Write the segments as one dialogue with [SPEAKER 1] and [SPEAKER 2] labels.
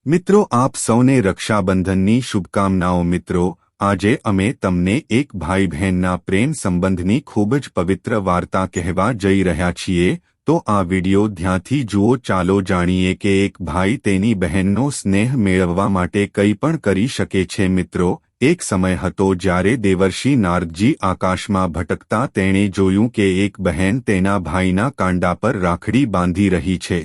[SPEAKER 1] મિત્રો, આપ સૌને રક્ષાબંધનની શુભકામનાઓ। મિત્રો, આજે અમે તમને એક ભાઈ બહેનના પ્રેમ સંબંધની ખૂબ જ પવિત્ર વાર્તા કહેવા જઈ રહ્યા છીએ। તો આ વિડિયો ધ્યાનથી જુઓ। ચાલો જાણીએ કે એક ભાઈ તેની બહેનનો સ્નેહ મેળવવા માટે કંઈ પણ કરી શકે છે। મિત્રો, એક સમય હતો જ્યારે દેવર્ષિ નારદજી આકાશમાં ભટકતા તેણે જોયું કે એક બહેન તેના ભાઈના કાંડા પર રાખડી બાંધી રહી છે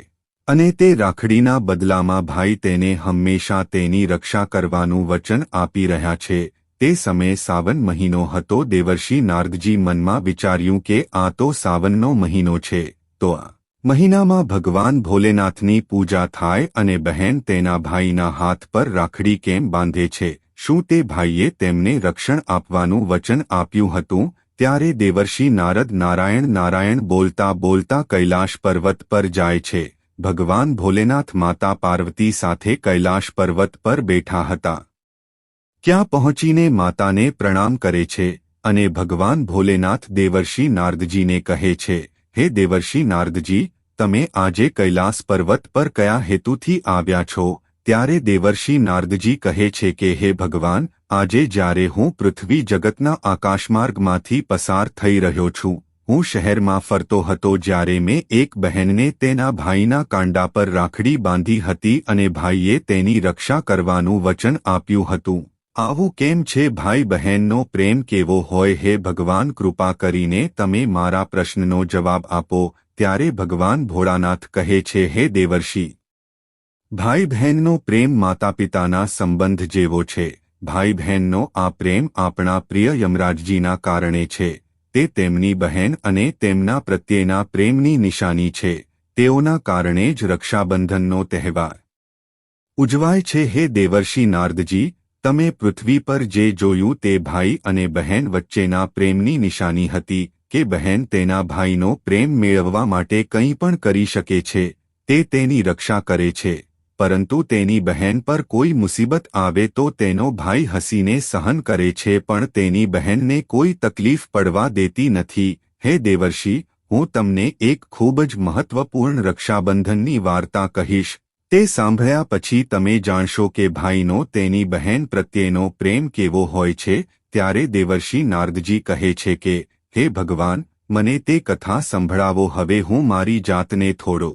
[SPEAKER 1] અને તે રાખડીના બદલામાં ભાઈ તેને હંમેશા તેની રક્ષા કરવાનું વચન આપી રહ્યા છે। તે સમયે સાવન મહિનો હતો। દેવર્ષિ નારદજી મનમાં વિચાર્યું કે આ તો સાવનનો મહિનો છે, તો આ મહિનામાં ભગવાન ભોલેનાથની પૂજા થાય અને બહેન તેના ભાઈના હાથ પર રાખડી કેમ બાંધે છે? શું તે ભાઈએ તેમને રક્ષણ આપવાનું વચન આપ્યું હતું? ત્યારે દેવર્ષિ નારદ નારાયણ નારાયણ બોલતા બોલતા કૈલાશ પર્વત પર જાય છે। ભગવાન ભોલેનાથ માતા પાર્વતી સાથે કૈલાશ પર્વત પર બેઠા હતા। ત્યાં પહોંચીને માતાને પ્રણામ કરે છે અને ભગવાન ભોલેનાથ દેવર્ષિ નારદજીને કહે છે, હે દેવર્ષિ નારદજી, તમે આજે કૈલાસ પર્વત પર કયા હેતુથી આવ્યા છો? ત્યારે દેવર્ષિ નારદજી કહે છે કે હે ભગવાન, આજે જ્યારે હું પૃથ્વી જગતના આકાશમાર્ગમાંથી પસાર થઈ રહ્યો છું, હું શહેરમાં ફરતો હતો જ્યારે મેં એક બહેનને તેના ભાઈના કાંડા પર રાખડી બાંધી હતી અને ભાઈએ તેની રક્ષા કરવાનું વચન આપ્યું હતું। આવું કેમ છે? ભાઈ બહેનનો પ્રેમ કેવો હોય? હે ભગવાન, કૃપા કરીને તમે મારા પ્રશ્નનો જવાબ આપો। ત્યારે ભગવાન ભોળાનાથ કહે છે, હે દેવર્ષિ, ભાઈ બહેનનો પ્રેમ માતાપિતાના સંબંધ જેવો છે। ભાઈ બહેનનો આ પ્રેમ આપણા પ્રિય યમરાજજીના કારણે છે। તે તેમની બહેન અને તેમના પ્રત્યેના પ્રેમની નિશાની છે। તેઓના કારણે જ રક્ષાબંધનનો તહેવાર ઉજવાય છે। હે દેવર્ષિ નારદજી, તમે પૃથ્વી પર જે જોયું તે ભાઈ અને બહેન વચ્ચેના પ્રેમની નિશાની હતી કે બહેન તેના ભાઈનો પ્રેમ મેળવવા માટે કંઈ પણ કરી શકે છે। તે તેની રક્ષા કરે છે, પરંતુ તેની બહેન પર કોઈ મુસીબત આવે તો તેનો ભાઈ હસીને સહન કરે છે, પણ તેની બહેનને કોઈ તકલીફ પડવા દેતી નથી। હે દેવર્ષિ, હું તમને એક ખૂબ જ મહત્વપૂર્ણ રક્ષાબંધનની વાર્તા કહીશ। તે સાંભળ્યા પછી તમે જાણશો કે ભાઈનો તેની બહેન પ્રત્યેનો પ્રેમ કેવો હોય છે। ત્યારે દેવર્ષિ નારદજી કહે છે કે હે ભગવાન, મને તે કથા સંભળાવો। હવે હું મારી જાતને થોડો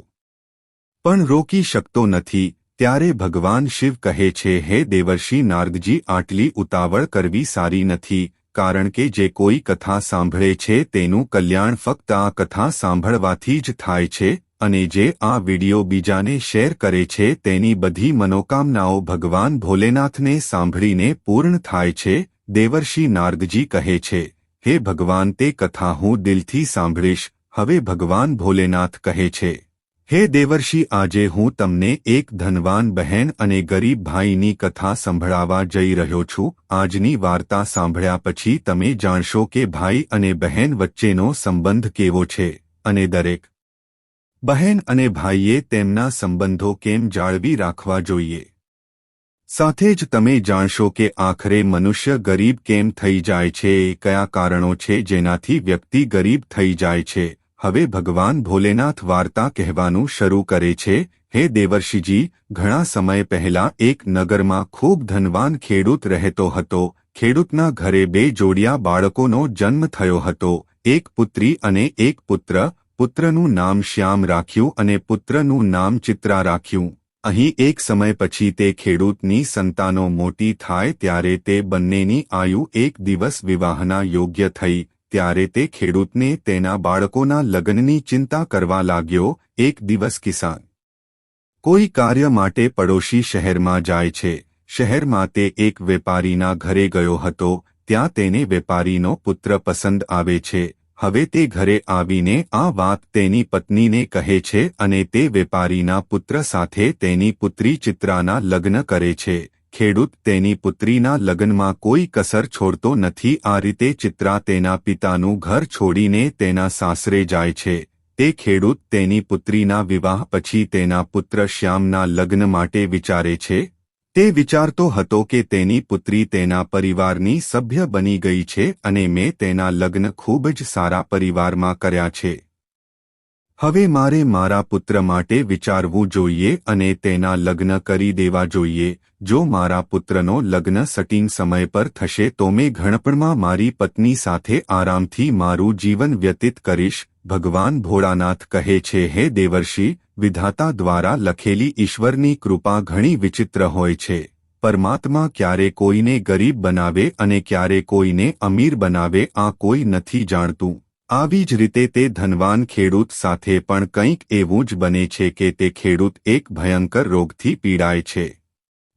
[SPEAKER 1] પણ રોકી શકતો નથી। ત્યારે ભગવાન શિવ કહે છે, હે દેવર્ષિ નારદજી, આટલી ઉતાવળ કરવી સારી નથી, કારણ કે જે કોઈ કથા સાંભળે છે તેનું કલ્યાણ ફક્ત આ કથા સાંભળવાથી જ થાય છે અને જે આ વિડિયો બીજાને શેર કરે છે તેની બધી મનોકામનાઓ ભગવાન ભોલેનાથને સાંભળીને પૂર્ણ થાય છે। દેવર્ષિ નારદજી કહે છે, હે ભગવાન, તે કથા હું દિલથી સાંભળીશ। હવે ભગવાન ભોલેનાથ કહે છે, હે દેવર્ષિ, આજે હું તમને એક ધનવાન બહેન અને ગરીબ ભાઈની કથા સંભળાવવા જઈ રહ્યો છું। આજની વાર્તા સાંભળ્યા પછી તમે જાણશો કે ભાઈ અને બહેન વચ્ચેનો સંબંધ કેવો છે અને દરેક બહેન અને ભાઈએ તેમના સંબંધો કેમ જાળવી રાખવા જોઈએ। સાથે જ તમે જાણશો કે આખરે મનુષ્ય ગરીબ કેમ થઈ જાય છે, એ કયા કારણો છે જેનાથી વ્યક્તિ ગરીબ થઈ જાય છે। હવે ભગવાન ભોલેનાથ વાર્તા કહેવાનું શરૂ કરે છે। હે દેવર્ષિજી, ઘણા સમય પહેલા એક નગરમાં ખૂબ ધનવાન ખેડૂત રહેતો હતો। ખેડૂતના ઘરે બે જોડિયા બાળકોનો જન્મ થયો હતો, એક પુત્રી અને એક પુત્ર। પુત્રનું નામ શ્યામ રાખ્યું અને પુત્રનું નામ ચિત્રા રાખ્યું। અહીં એક સમય પછી તે ખેડૂતની સંતાનો મોટી થાય ત્યારે તે બંનેની આયુ એક દિવસ વિવાહના યોગ્ય થઈ। ત્યારે તે ખેડૂતને તેના બાળકોના લગ્નની ચિંતા કરવા લાગ્યો। એક દિવસ કિસાન કોઈ કાર્ય માટે પડોશી શહેરમાં જાય છે। શહેરમાં તે એક વેપારીના ઘરે ગયો હતો। ત્યાં તેને વેપારીનો પુત્ર પસંદ આવે છે। હવે તે ઘરે આવીને આ વાત તેની પત્નીને કહે છે અને તે વેપારીના પુત્ર સાથે તેની પુત્રી ચિત્રાના લગ્ન કરે છે। ખેડૂત તેની પુત્રીના લગ્નમાં કોઈ કસર છોડતો નથી। આ રીતે ચિત્રા તેના પિતાનું ઘર છોડીને તેના સાસરે જાય છે। તે ખેડૂત તેની પુત્રીના વિવાહ પછી તેના પુત્ર શ્યામના લગ્ન માટે વિચારે છે। તે વિચારતો હતો કે તેની પુત્રી તેના પરિવારની સભ્ય બની ગઈ છે અને મેં તેના લગ્ન ખૂબ જ સારા પરિવારમાં કર્યા છે। હવે મારે મારા પુત્ર માટે વિચારવું જોઈએ અને તેના લગ્ન કરી દેવા જોઈએ. જો મારા પુત્રનો લગ્ન સટિંગ સમય પર થશે તો મેં ઘણપણમાં મારી પત્ની સાથે આરામથી મારું જીવન વ્યતીત કરીશ. ભગવાન ભોળાનાથ કહે છે, હે દેવર્ષિ, વિધાતા દ્વારા લખેલી ઈશ્વરની કૃપા ઘણી વિચિત્ર હોય છે. પરમાત્મા ક્યારે કોઈને ગરીબ બનાવે અને ક્યારે કોઈને અમીર બનાવે આ કોઈ નથી જાણતું. આવી જ રીતે તે ધનવાન ખેડૂત સાથે પણ કંઈક એવું જ બને છે કે તે ખેડૂત એક ભયંકર રોગથી પીડાય છે.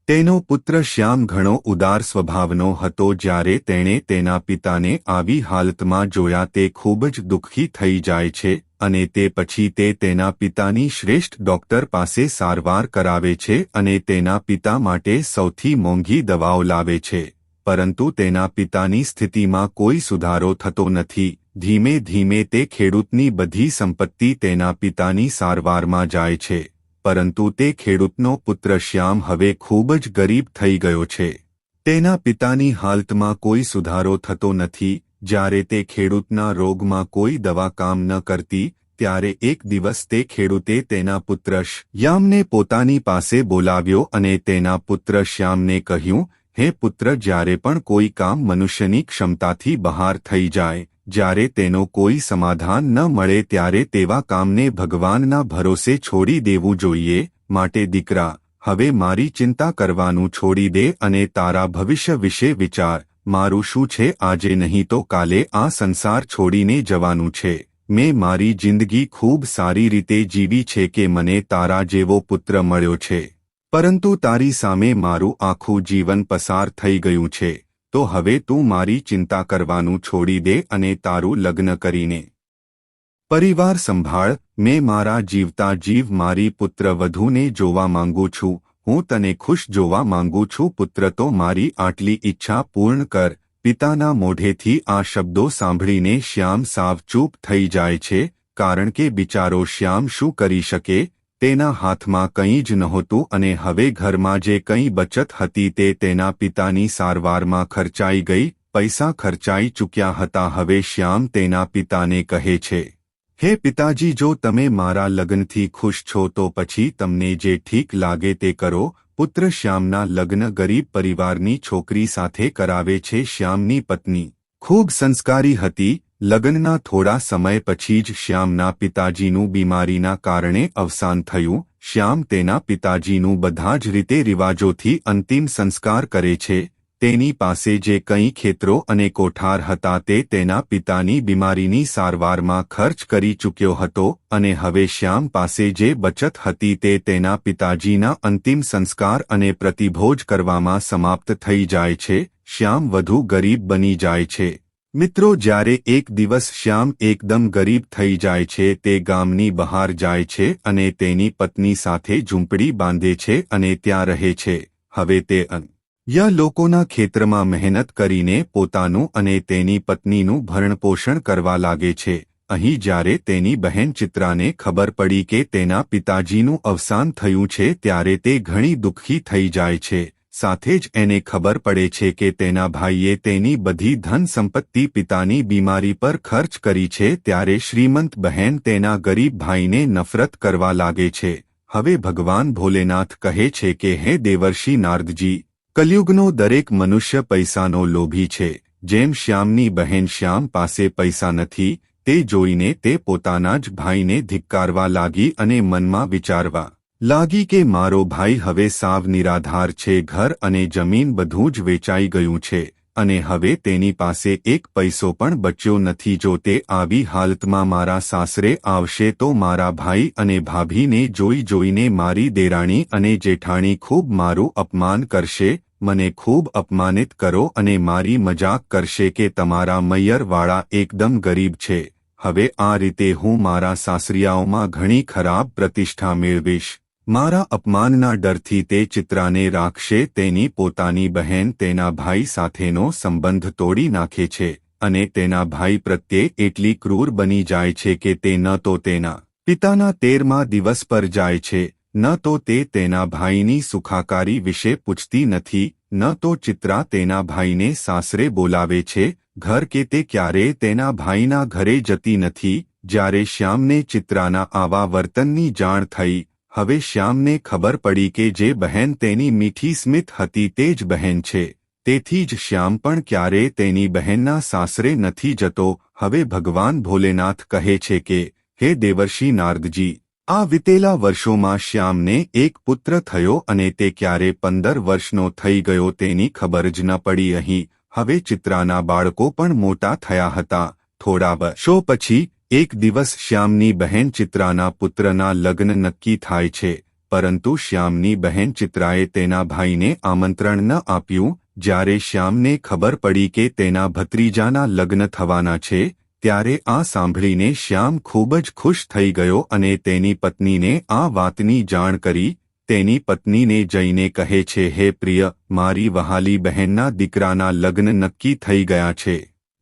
[SPEAKER 1] તેનો પુત્ર શ્યામ ઘણો ઉદાર સ્વભાવનો હતો. જ્યારે તેણે તેના પિતાને આવી હાલતમાં જોયા તે ખૂબ જ દુઃખી થઈ જાય છે અને તે પછી તે તેના પિતાની શ્રેષ્ઠ ડોક્ટર પાસે સારવાર કરાવે છે અને તેના પિતા માટે સૌથી મોંઘી દવાઓ લાવે છે. પરંતુ તેના પિતાની સ્થિતિમાં કોઈ સુધારો થતો નથી. ધીમે ધીમે તે ખેડૂતની બધી સંપત્તિ તેના પિતાની સારવારમાં જાય છે. પરંતુ તે ખેડૂતનો પુત્ર શ્યામ હવે ખૂબ જ ગરીબ થઈ ગયો છે. તેના પિતાની હાલતમાં કોઈ સુધારો થતો નથી. જ્યારે તે ખેડૂતના રોગમાં કોઈ દવા કામ ન કરતી ત્યારે એક દિવસ તે ખેડૂતે તેના પુત્ર શ્યામને પોતાની પાસે બોલાવ્યો અને તેના પુત્ર શ્યામને કહ્યું, હે પુત્ર, જ્યારે પણ કોઈ કામ મનુષ્યની ક્ષમતાથી બહાર થઈ જાય, જ્યારે તેનો કોઈ સમાધાન ન મળે ત્યારે તેવા કામને ભગવાનના ભરોસે છોડી દેવું જોઈએ. માટે દીકરા, હવે મારી ચિંતા કરવાનું છોડી દે અને તારા ભવિષ્ય વિશે વિચાર. મારું શું છે, આજે નહીં તો કાલે આ સંસાર છોડીને જવાનું છે. મેં મારી જિંદગી ખૂબ સારી રીતે જીવી છે કે મને તારા જેવો પુત્ર મળ્યો છે. પરંતુ તારી સામે મારું આખું જીવન પસાર થઈ ગયું છે. તો હવે તું મારી ચિંતા કરવાનું છોડી દે અને તારું લગ્ન કરીને પરિવાર સંભાળ. મેં મારા જીવતા જીવ મારી પુત્ર વધુને જોવા માંગુ છું. હું તને ખુશ જોવા માંગુ છું. પુત્ર, તો મારી આટલી ઈચ્છા પૂર્ણ કર. પિતાના મોઢેથી આ શબ્દો સાંભળીને શ્યામ સાવ ચૂપ થઈ જાય છે. કારણ કે બિચારો શ્યામ શું કરી શકે? તેના હાથમાં કંઈ જ નહોતું અને હવે ઘરમાં જે કંઈ બચત હતી તે તેના પિતાની સારવારમાં ખર્ચાઈ ગઈ. પૈસા ખર્ચાઈ ચૂક્યા હતા. હવે શ્યામ તેના પિતાને કહે છે, હે પિતાજી, જો તમે મારા લગ્નથી ખુશ છો તો પછી તમને જે ઠીક લાગે તે કરો. પુત્ર શ્યામના લગ્ન ગરીબ પરિવારની છોકરી સાથે કરાવે છે. શ્યામની પત્ની ખૂબ સંસ્કારી હતી. લગ્નના થોડા સમય પછી જ શ્યામના પિતાજીનું બીમારીના કારણે અવસાન થયું. શ્યામ તેના પિતાજીનું બધા જ રીતે રિવાજોથી અંતિમ સંસ્કાર કરે છે. તેની પાસે જે કંઈ ખેતરો અને કોઠાર હતા તે તેના પિતાની બીમારીની સારવારમાં ખર્ચ કરી ચૂક્યો હતો અને હવે શ્યામ પાસે જે બચત હતી તે તેના પિતાજીના અંતિમ સંસ્કાર અને પ્રતિભોજ કરવામાં સમાપ્ત થઈ જાય છે. શ્યામ વધુ ગરીબ બની જાય છે. મિત્રો, જ્યારે એક દિવસ શ્યામ એકદમ ગરીબ થઈ જાય છે તે ગામની બહાર જાય છે અને તેની પત્ની સાથે ઝૂંપડી બાંધે છે અને ત્યાં રહે છે. હવે તે અન્ય લોકોના ખેતરમાં મહેનત કરીને પોતાનું અને તેની પત્નીનું ભરણપોષણ કરવા લાગે છે. અહીં જ્યારે તેની બહેન ચિત્રાને ખબર પડી કે તેના પિતાજીનું અવસાન થયું છે ત્યારે તે ઘણી દુઃખી થઈ જાય છે. સાથે જ એને ખબર પડે છે કે તેના ભાઈએ તેની બધી ધન સંપત્તિ પિતાની બીમારી પર ખર્ચ કરી છે. ત્યારે શ્રીમંત બહેન તેના ગરીબ ભાઈને નફરત કરવા લાગે છે. હવે ભગવાન ભોલેનાથ કહે છે કે, હે દેવર્ષિ નારદજી, કલયુગનો દરેક મનુષ્ય પૈસાનો લોભી છે. જેમ શ્યામની બહેન શ્યામ પાસે પૈસા નથી તે જોઈને તે પોતાના જ ભાઈને ધિક્કારવા લાગી અને મનમાં વિચારવા લાગી કે મારો ભાઈ હવે સાવ નિરાધાર છે. ઘર અને જમીન બધું જ વેચાઈ ગયું છે અને હવે તેની પાસે એક પૈસો પણ બચ્યો નથી. જો તે આવી હાલતમાં મારા સાસરે આવશે તો મારા ભાઈ અને ભાભીને જોઈ જોઈને મારી દેરાણી અને જેઠાણી ખૂબ મારું અપમાન કરશે. મને ખૂબ અપમાનિત કરો અને મારી મજાક કરશે કે તમારા મૈયરવાળા એકદમ ગરીબ છે. હવે આ રીતે હું મારા સાસરિયાઓમાં ઘણી ખરાબ પ્રતિષ્ઠા મેળવીશ. મારા અપમાનના ડરથી તે ચિત્રાને રાખશે. તેની પોતાની બહેન તેના ભાઈ સાથેનો સંબંધ તોડી નાખે છે અને તેના ભાઈ પ્રત્યે એટલી ક્રૂર બની જાય છે કે તે ન તો તેના પિતાના 13મા દિવસ પર જાય છે, ન તો તે તેના ભાઈની સુખાકારી વિશે પૂછતી નથી, ન તો ચિત્રા તેના ભાઈને સાસરે બોલાવે છે. ઘર કે તે ક્યારેય તેના ભાઈના ઘરે જતી નથી. જ્યારે શ્યામને ચિત્રાના આવા વર્તનની જાણ થઈ, હવે શ્યામને ખબર પડી કે જે બહેન તેની મીઠી સ્મિત હતી તે જ બહેન છે, તેથી જ શ્યામ પણ ક્યારેય તેની બહેનના સાસરે નથી જતો. હવે ભગવાન ભોલેનાથ કહે છે કે, હે દેવર્ષિ નારદજી, આ વીતેલા વર્ષોમાં શ્યામને એક પુત્ર થયો અને તે ક્યારે 15 વર્ષનો થઈ ગયો તેની ખબર જ ન પડી. અહીં હવે ચિત્રાના બાળકો પણ મોટા થયા હતા. થોડા વર્ષો પછી એક દિવસ શ્યામની બહેન ચિત્રાના પુત્રના લગ્ન નક્કી થાય છે, પરંતુ શ્યામની બહેન ચિત્રાએ તેના ભાઈને આમંત્રણ ન આપ્યું. જ્યારે શ્યામને ખબર પડી કે તેના ભત્રીજાના લગ્ન થવાના છે, ત્યારે આ સાંભળીને શ્યામ ખૂબ જ ખુશ થઈ ગયો અને તેની પત્નીને આ વાતની જાણ કરી. તેની પત્નીને જઈને કહે છે, હે પ્રિય, મારી વહાલી બહેનના દીકરાના લગ્ન નક્કી થઈ ગયા છે.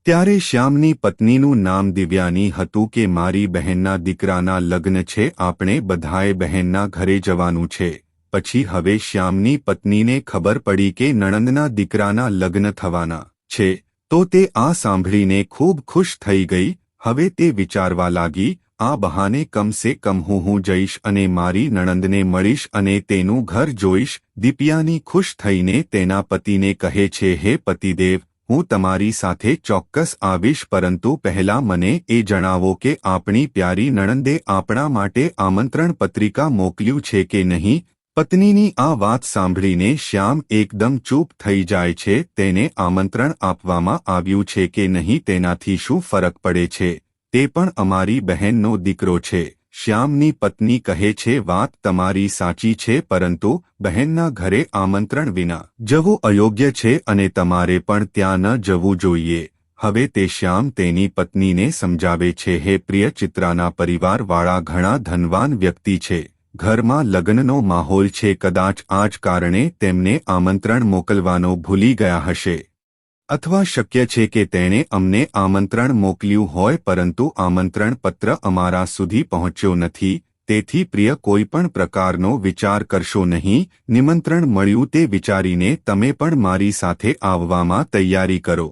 [SPEAKER 1] ત્યારે શ્યામની પત્નીનું નામ દિવ્યાની હતું કે મારી બહેનના દીકરાના લગ્ન છે, આપણે બધાએ બહેનના ઘરે જવાનું છે. પછી હવે શ્યામની પત્નીને ખબર પડી કે નણંદના દીકરાના લગ્ન થવાના છે, તો તે આ સાંભળીને ખૂબ ખુશ થઈ ગઈ. હવે તે વિચારવા લાગી, આ બહાને કમસે કમ હું જઈશ અને મારી નણંદને મળીશ અને તેનું ઘર જોઈશ. દિવ્યાની ખુશ થઈને તેના પતિને કહે છે, હે પતિદેવ, હું તમારી સાથે ચોક્કસ આવીશ, પરંતુ પહેલા મને એ જણાવો કે આપણી પ્યારી નણંદે આપણા માટે આમંત્રણ પત્રિકા મોકલ્યું છે કે નહીં. પત્નીની આ વાત સાંભળીને શ્યામ એકદમ ચૂપ થઈ જાય છે. તેને આમંત્રણ આપવામાં આવ્યું છે કે નહીં તેનાથી શું ફરક પડે છે, તે પણ અમારી બહેનનો દીકરો છે. શ્યામની પત્ની કહે છે, વાત તમારી સાચી છે, પરંતુ બહેનના ઘરે આમંત્રણ વિના જવું અયોગ્ય છે અને તમારે પણ ત્યાં ન જવું જોઈએ. હવે તે શ્યામ તેની પત્નીને સમજાવે છે, હે પ્રિય, ચિત્રાના પરિવારવાળા ઘણા ધનવાન વ્યક્તિ છે, ઘરમાં લગ્નનો માહોલ છે, કદાચ આ જ કારણે તેમને આમંત્રણ મોકલવાનો ભૂલી ગયા હશે, અથવા શક્ય છે કે તેણે અમને આમંત્રણ મોકલ્યું હોય પરંતુ આમંત્રણ પત્ર અમારા સુધી પહોંચ્યો નથી. તેથી પ્રિય, કોઈ પણ પ્રકારનો વિચાર કરશો નહીં. નિમંત્રણ મળ્યું તે વિચારીને તમે પણ મારી સાથે આવવામાં તૈયારી કરો.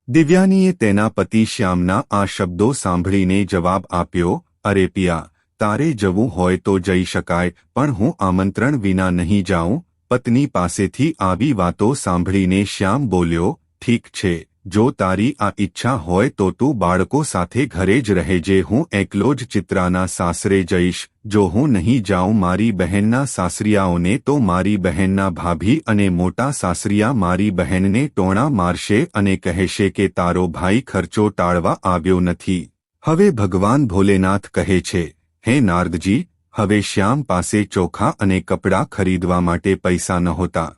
[SPEAKER 1] દિવ્યાનીએ તેના પતિ શ્યામના આ શબ્દો સાંભળીને જવાબ આપ્યો, અરે પિયા, તારે જવું હોય તો જઈ શકાય, પણ હું આમંત્રણ વિના નહીં જાઉં. પત્ની પાસેથી આવી વાતો સાંભળીને શ્યામ બોલ્યો, ઠીક છે, જો તારી આ ઈચ્છા હોય તો તું બાળકો સાથે ઘરે જ રહેજે, હું એકલો જ ચિત્રાના સાસરે જઈશ. જો હું નહીં જાઉં મારી બહેનના સાસરિયાઓને, તો મારી બહેનના ભાભી અને મોટા સાસરિયા મારી બહેનને ટોણા મારશે અને કહેશે કે તારો ભાઈ ખર્ચો ટાળવા આવ્યો નથી. હવે ભગવાન ભોલેનાથ કહે છે, હે નારદજી, હવે શ્યામ પાસે ચોખા અને કપડાં ખરીદવા માટે પૈસા નહોતા.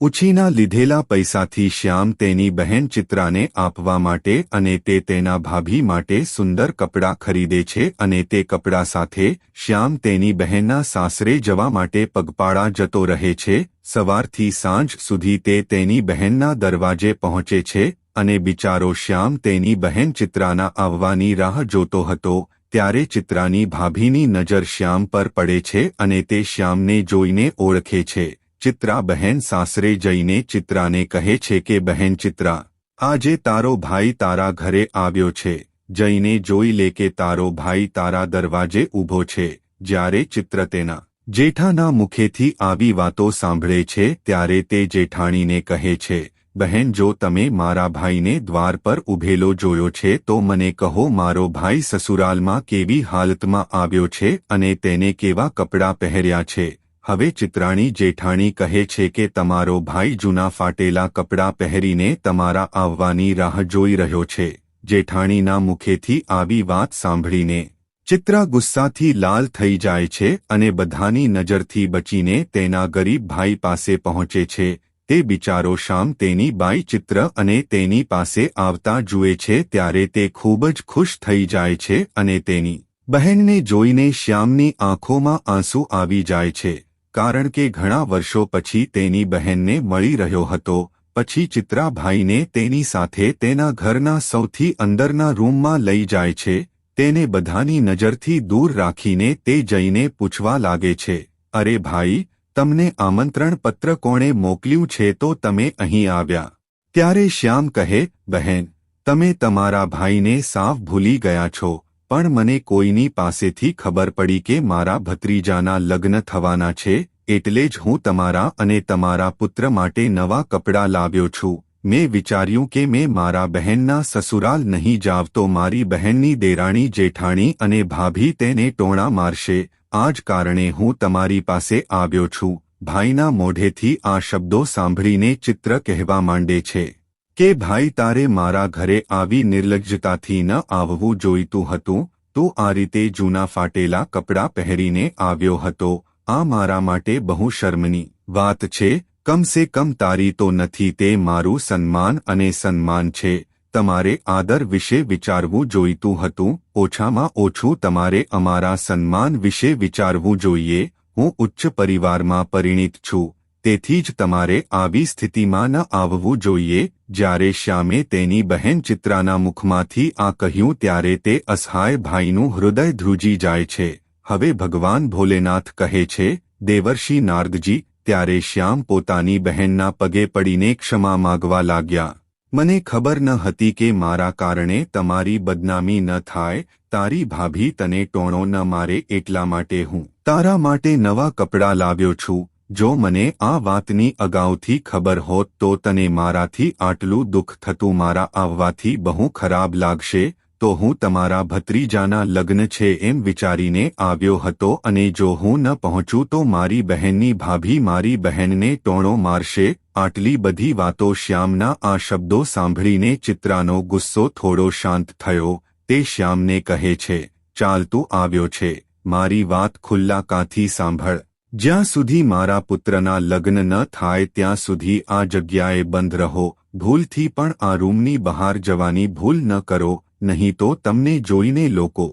[SPEAKER 1] ઉછીના લીધેલા પૈસાથી શ્યામ તેની બહેન ચિત્રાને આપવા માટે અને તે તેના ભાભી માટે સુંદર કપડાં ખરીદે છે અને તે કપડાં સાથે શ્યામ તેની બહેનના સાસરે જવા માટે પગપાળા જતો રહે છે. સવારથી સાંજ સુધી તે તેની બહેનના દરવાજે પહોંચે છે અને બિચારો શ્યામ તેની બહેન ચિત્રાના આવવાની રાહ જોતો હતો. ત્યારે ચિત્રાની ભાભીની નજર શ્યામ પર પડે છે અને તે શ્યામને જોઈને ઓળખે છે. ચિત્રા બહેન સાસરે જઈને ચિત્રાને કહે છે કે બહેન ચિત્રા, આજે તારો ભાઈ તારા ઘરે આવ્યો છે, જઈને જોઈ લે કે તારો ભાઈ તારા દરવાજે ઊભો છે. જ્યારે ચિત્ર તેના જેઠાના મુખેથી આવી વાતો સાંભળે છે ત્યારે તે જેઠાણીને કહે છે, બહેન, જો તમે મારા ભાઈને દ્વાર પર ઊભેલો જોયો છે તો મને કહો, મારો ભાઈ સસુરાલમાં કેવી હાલતમાં આવ્યો છે અને તેને કેવા કપડાં પહેર્યા છે. હવે ચિત્રાણી જેઠાણી કહે છે કે તમારો ભાઈ જૂના ફાટેલા કપડાં પહેરીને તમારા આવવાની રાહ જોઈ રહ્યો છે. જેઠાણીના મુખેથી આવી વાત સાંભળીને ચિત્રા ગુસ્સાથી લાલ થઈ જાય છે અને બધાની નજરથી બચીને તેના ગરીબ ભાઈ પાસે પહોંચે છે. તે બિચારો શ્યામ તેની બાઈ ચિત્ર અને તેની પાસે આવતા જુએ છે ત્યારે તે ખૂબ જ ખુશ થઈ જાય છે અને તેની બહેનને જોઈને શ્યામની આંખોમાં આંસુ આવી જાય છે, કારણ કે ઘણા વર્ષો પછી તેની બહેનને મળી રહ્યો હતો. પછી ચિત્રા ભાઈને તેની સાથે તેના ઘરના સૌથી અંદરના રૂમમાં લઈ જાય છે. તેને બધાની નજરથી દૂર રાખીને તે જઈને પૂછવા લાગે છે, અરે ભાઈ, તમને આમંત્રણ પત્ર કોણે મોકલ્યું છે તો તમે અહીં આવ્યા? ત્યારે શ્યામ કહે, બહેન, તમે તમારા ભાઈને સાવ ભૂલી ગયા છો, પણ મને કોઈની પાસેથી ખબર પડી કે મારા ભત્રીજાના લગ્ન થવાના છે, એટલે જ હું તમારા અને તમારા પુત્ર માટે નવા કપડાં લાવ્યો છું. મેં વિચાર્યું કે મેં મારા બહેનના સસુરાલ નહીં જાવ તો મારી બહેનની દેરાણી જેઠાણી અને ભાભી તેને ટોણા મારશે. આ જ કારણે હું તમારી પાસે આવ્યો છું. ભાઈના મોઢેથી આ શબ્દો સાંભળીને ચિત્ર કહેવા માંડે છે કે ભાઈ, તારે મારા ઘરે આવી નિર્લજ્જતાથી ન આવવું જોઈતું હતું. તું આ રીતે જૂના ફાટેલા કપડાં પહેરીને આવ્યો હતો. આ મારા માટે બહુ શર્મની વાત છે. કમસે કમ તારી તો નથી, તે મારું સન્માન અને સન્માન છે. તમારે આદર વિશે વિચારવું જોઈતું હતું. ઓછામાં ઓછું તમારે અમારા સન્માન વિશે વિચારવું જોઈએ. હું ઉચ્ચ પરિવારમાં પરિણીત છું, તેથી જ તમારે આવી સ્થિતિમાં ન આવવું જોઈએ. જ્યારે શ્યામે તેની બહેન ચિત્રાના મુખમાંથી આ કહ્યું ત્યારે તે અસહાય ભાઈનું હૃદય ધ્રુજી જાય છે. હવે ભગવાન ભોલેનાથ કહે છે, દેવર્ષિ નારદજી. ત્યારે શ્યામ પોતાની બહેનના પગે પડીને ક્ષમા માગવા લાગ્યા. મને ખબર ન હતી કે મારા કારણે તમારી બદનામી ન થાય. તારી ભાભી તને ટોણો ન મારે એટલા માટે હું તારા માટે નવા કપડાં લાવ્યો છું. જો મને આ વાતની અગાઉથી ખબર હોત તો તને મારાથી આટલું દુઃખ થતું. મારા આવવાથી બહુ ખરાબ લાગશે તો હું તમારા ભત્રીજાના લગ્ન છે એમ વિચારીને આવ્યો હતો, અને જો હું ન પહોંચું તો મારી બહેનની ભાભી મારી બહેનને ટોણો મારશે. આટલી બધી વાતો શ્યામના આ શબ્દો સાંભળીને ચિત્રાનો ગુસ્સો થોડો શાંત થયો. તે શ્યામને કહે છે, ચાલ તું આવ્યો છે, મારી વાત ખુલ્લા કાનથી સાંભળ. જ્યાં સુધી મારા પુત્રના લગ્ન ન થાય ત્યાં સુધી આ જગ્યાએ બંધ રહો. ભૂલથી પણ આ રૂમની બહાર જવાની ભૂલ ન કરો, નહીં તો તમને જોઈને લોકો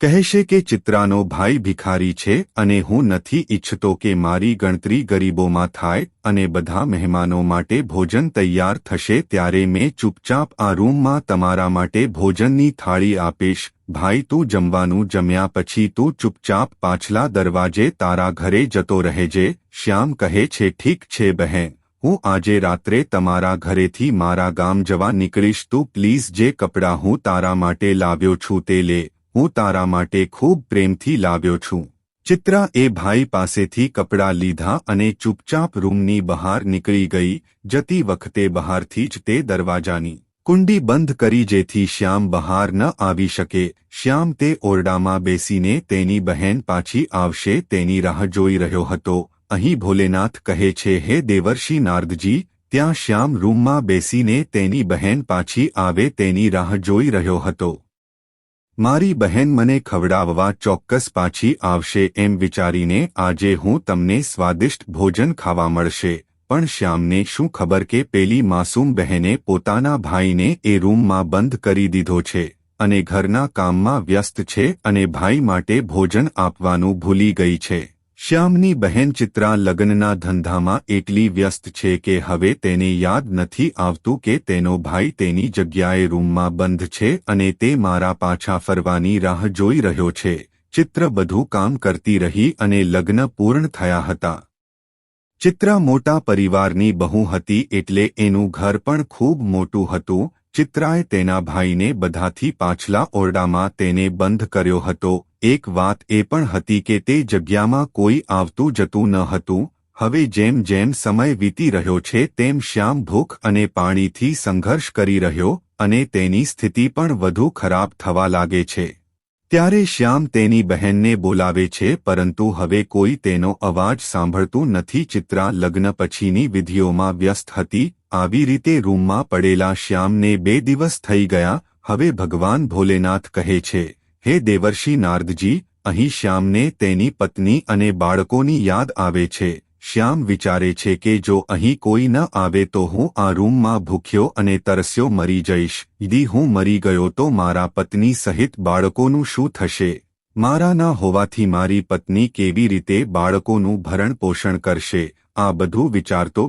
[SPEAKER 1] કહેશે કે ચિત્રાનો ભાઈ ભિખારી છે, અને હું નથી ઈચ્છતો કે મારી ગણતરી ગરીબોમાં થાય. અને બધા મહેમાનો માટે ભોજન તૈયાર થશે ત્યારે મેં ચૂપચાપ આ રૂમમાં તમારા માટે ભોજનની થાળી આપીશ. ભાઈ, તું જમવાનું જમ્યા પછી તું ચૂપચાપ પાછલા દરવાજે તારા ઘરે જતો રહેજે. શ્યામ કહે છે, ઠીક છે બહેન, હું આજે રાત્રે તમારા ઘરેથી મારા ગામ જવા નીકળીશ. તું પ્લીઝ જે કપડાં હું તારા માટે લાવ્યો છું તે લે. હું તારા માટે ખૂબ પ્રેમથી લાવ્યો છું. ચિત્રા એ ભાઈ પાસેથી કપડાં લીધા અને ચૂપચાપ રૂમની બહાર નીકળી ગઈ. જતી વખતે બહારથી જ તે દરવાજાની કુંડી બંધ કરી જેથી શ્યામ બહાર ન આવી શકે. શ્યામ તે ઓરડામાં બેસીને તેની બહેન પાછી આવશે તેની રાહ જોઈ રહ્યો હતો. અહીં ભોલેનાથ કહે છે, હે દેવર્ષિ નારદજી. ત્યાં શ્યામ રૂમમાં બેસીને તેની બહેન પાછી આવે તેની રાહ જોઈ રહ્યો હતો. મારી બહેન મને ખવડાવવા ચોક્કસ પાછી આવશે એમ વિચારીને આજે હું તમને સ્વાદિષ્ટ ભોજન ખાવા મળશે. પણ શ્યામને શું ખબર કે પેલી માસૂમ બહેને પોતાના ભાઈને એ રૂમમાં બંધ કરી દીધો છે અને ઘરના કામમાં વ્યસ્ત છે અને ભાઈ માટે ભોજન આપવાનું ભૂલી ગઈ છે. શ્યામની બહેન ચિત્રા લગ્નના ધંધામાં એટલી વ્યસ્ત છે કે હવે તેને યાદ નથી આવતું કે તેનો ભાઈ તેની જગ્યાએ રૂમમાં બંધ છે અને તે મારા પાછા ફરવાની રાહ જોઈ રહ્યો છે. ચિત્ર બધું કામ કરતી રહી અને લગ્ન પૂર્ણ થયા હતા. ચિત્રા મોટા પરિવારની બહુ હતી એટલે એનું ઘર પણ ખૂબ મોટું હતું. ચિત્રાએ તેના ભાઈને બધાથી પાછલા ઓરડામાં તેને બંધ કર્યો હતો. એક વાત એ પણ હતી કે તે જગ્યામાં કોઈ આવતું જતું ન હતું. હવે જેમ જેમ સમય વીતી રહ્યો છે તેમ શ્યામ ભૂખ અને પાણીથી સંઘર્ષ કરી રહ્યો અને તેની સ્થિતિ પણ વધુ ખરાબ થવા લાગે છે. ત્યારે શ્યામ તેની બહેનને બોલાવે છે પરંતુ હવે કોઈ તેનો અવાજ સાંભળતું નથી. ચિત્રા લગ્ન પછીની વિધિઓમાં વ્યસ્ત હતી. આવી રીતે રૂમમાં પડેલા શ્યામને 2 દિવસ થઈ ગયા. હવે ભગવાન ભોલેનાથ કહે છે, હે દેવર્ષિ નારદજી, અહીં શ્યામને તેની પત્ની અને બાળકોની યાદ આવે છે. શ્યામ વિચારે છે કે જો અહીં કોઈ ન આવે તો હું આ રૂમમાં ભૂખ્યો અને તરસ્યો મરી જઈશ. યદી હું મરી ગયો તો મારા પત્ની સહિત બાળકોનું શું થશે? મારા ન હોવાથી મારી પત્ની કેવી રીતે બાળકોનું ભરણ પોષણ કરશે? આ બધું